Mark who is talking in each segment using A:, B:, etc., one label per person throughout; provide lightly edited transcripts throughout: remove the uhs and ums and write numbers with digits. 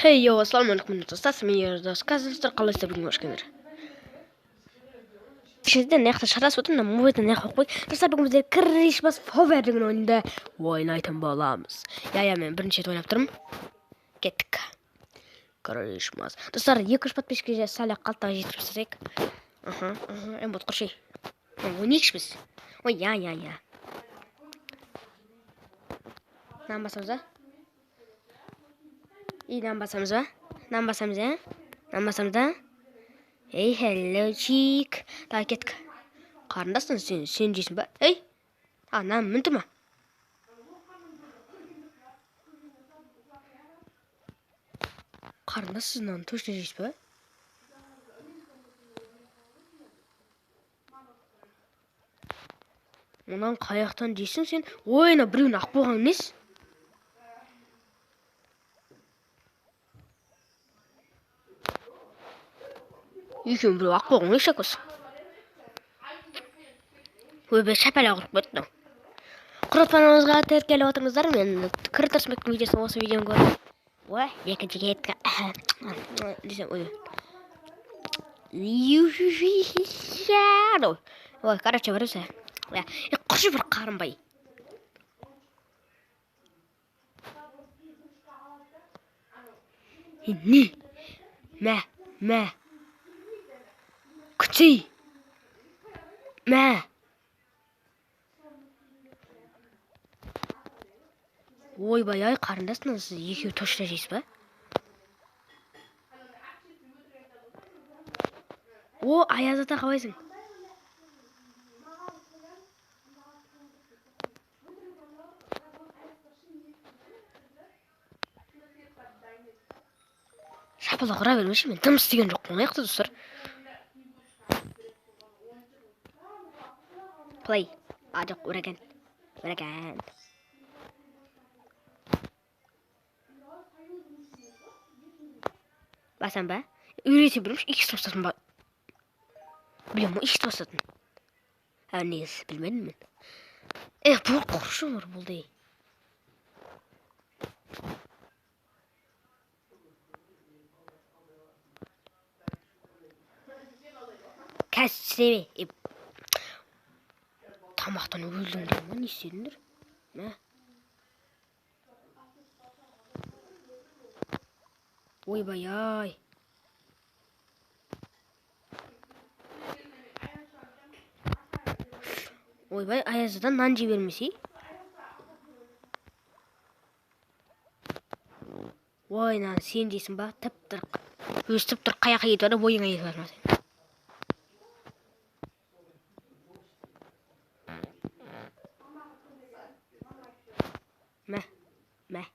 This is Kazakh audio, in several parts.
A: Хей, ассалаумалейкум, достар, мен ердос. Қазір қалайсыздар, бүгін қош келдіңдер. Кешеден наяқта шарасып отырмын, мойдан наяқ қой. Достар, бүгін біздер Крисмас Фовер деген ойында ойнайтын боламыз. Я, мен бірінші рет ойнап тұрмын. Кеттік. Крисмас. Достар, 200 подписчикке сәл қалттаға жетіп жасасайық. Бот құршай. Ойнайықшы біз. Ой, я. Нан басамыз ба? Нан басамыз да? Эй, hello, чик. Так, кеттік. Қарындасың, сен жейсің ба? Эй! Нан мінті ма? Қарындас, сіз нан точно жейсіз ба? Онан қаяқтан жейсің сен? Ойна, біреуін ақ болған нес? Екеуін біреу ақ болған неш ақыз? Өбе шапәлі құрып көттің. Құратпаныңызға тәркелі отырыңыздар, мен кіртірсмектің видеосын осы видеоны көрдім. Ой, екінші кетті. Десем, ой. Ой, короче, бірісі. Құшы бір қарынбай. Не? Мә. Күтей. Мә. Ойбай, қарындасың, сіз екеуі точно жейсіз ба? О, Аяз ата қалайсың? Шапала құра бермеші, мен тым істеген жоқ, қонаяқты достар. Play. Жоқ, өреген. Басам ба? Үйрете білімш, икісті бастатын ба? Білем, икісті бастатын. Негіз, білмедім мен. Бұл құршы өмір болды. Кәсіме. Тамақтан өлдіңдер ма? Не істедіңдер? Ойбай. Ойбай, Аяздан нан жей бермесей. Ой, нан, сен жейсің ба? Тіп-тір. Өз тіп-тір қаяққа кетіп ады, бойыңа кетіп бармасың. Мә.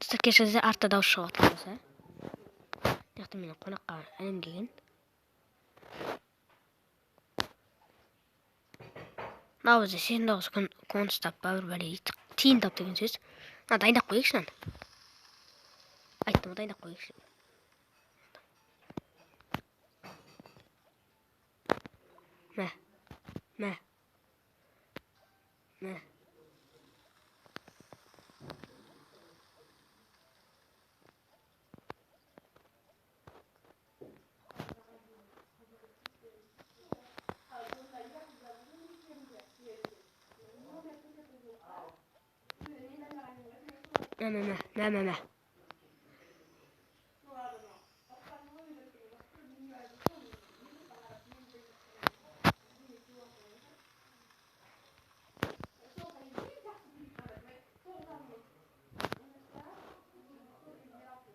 A: Достар, кешірсе артта дауыс шығып отырмыз, Яқты менің қонаққа әлем келген. Науызы сен дауыз констап бәуір бәлей тиін тап деген сөз. Дайындап қойықшы нан. Айттым, дайындап қойықшы. Мә. Мә.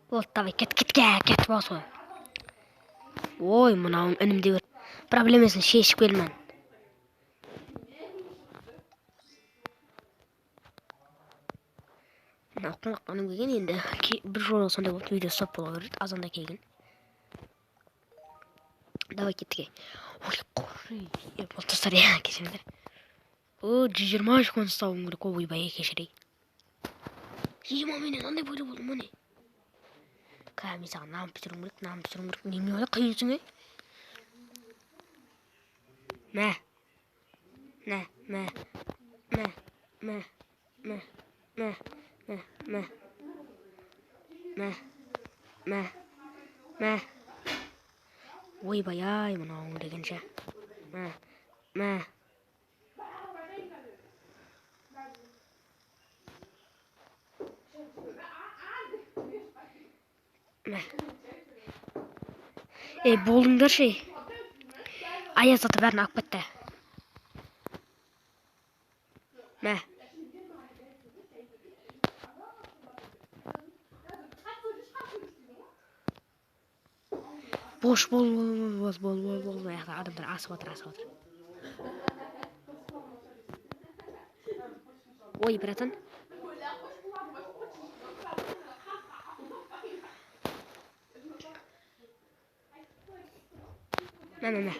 A: Болды, давай, кет болсын. Ой, мұнауым үнімде бір проблемасын шешіп келмен. Қонақтаным келген, енді бір жолы сондай болды, видео стоп бола көрді, азанда келген. Давай кеттіге. Ой, құры. Бұл тұстар, кешіріңдер. 120 қон ұстауым керек, ойбай, кешірей. Менен андай бойлы болдым, не? Кәмесаға нам пісірім керек, неме ода қиынсың, ما ما ما ما ما ما ما ما ما ما ما ما وي باياي من هون دقنشة ما ما ما ايه بولندر شي ايا تتبرنا اكبته ما بوش بول يا اخي عدم عصوت وي برتن ما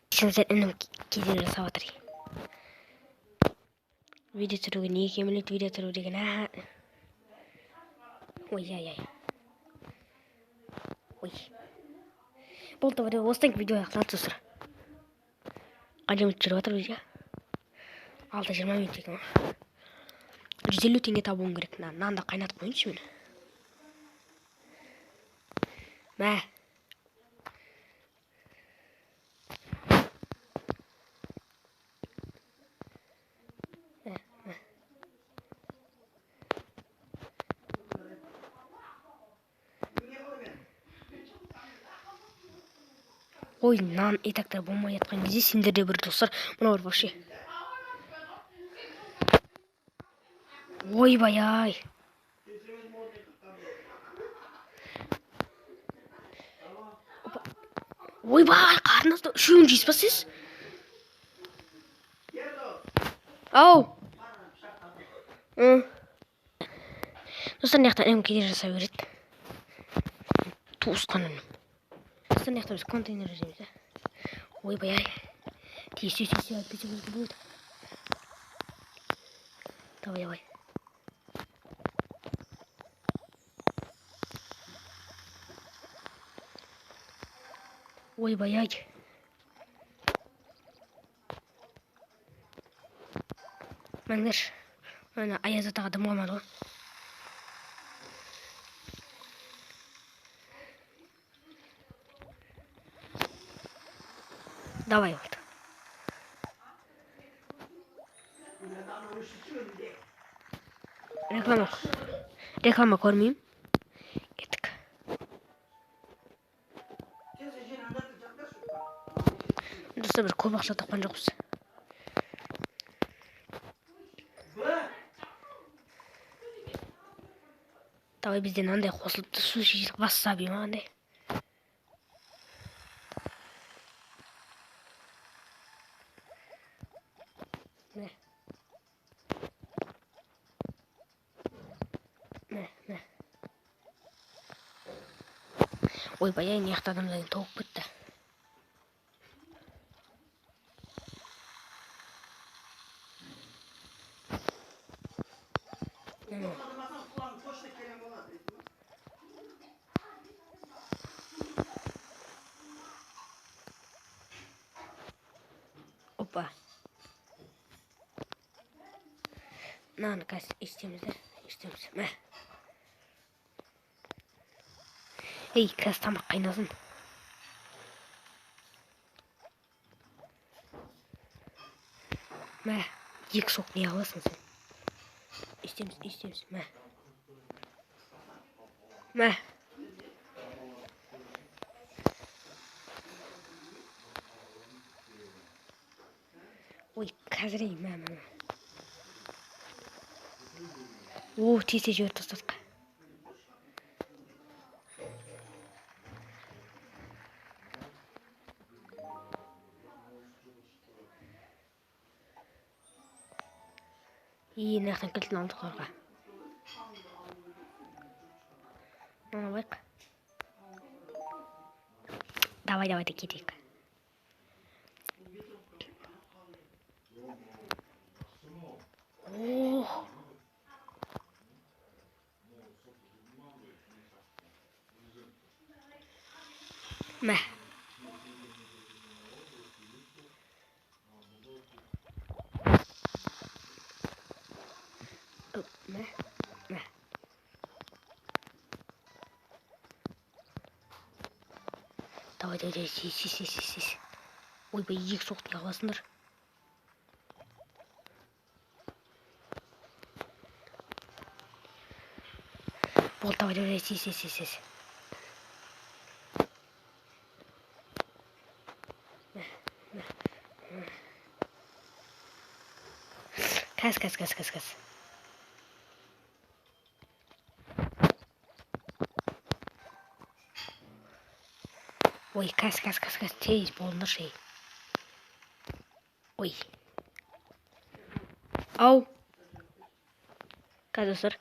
A: شنزل انه كثير صوتري فيديو ترويني كملت فيديو تروينها وي يا وي بولتا ودي وستنك فيديو يا خلاص تصرا قاعد متجروات الفيديو على تجربة من تيكما جزيلو تيني تابون غريكنا ناندا قينات بوينش من ما وي نان ايتك تابون ما يتقن زي سندر دي بردوسر منور باشي وي باياي وي باي قارناس شو نجيس بسيس او استنى اختار ام كثير سويت توس قنن استنى اختار بس كونتينر جيمس وي باي تيسي بيت طب يا وي وي باي ما نقدرش انا عايز اتقدم وما давай вот реклама кормим кеттік достар бір көп ақша тапқан жоқпыз давай бізден андай қосылыпты суши васаби ма андай ойбай ай мына жақта адамдардың толып кетті опа мынаны қазір істейміз мә ей қазір тамақ қайнасын мә екі соқ не аласың сен істейміз мә ой қазір ей мә о тез жіберіп тастадық и мына жақтан кілтін алдық торға мына байық давай да кетейік мә Давай, сис. Ойбай, екі соқты қаласыңдар. Болды, давай, сис. Кәс. Ой, кәс. Тез болыңдар şey. Ой. Ау. Кәс достар.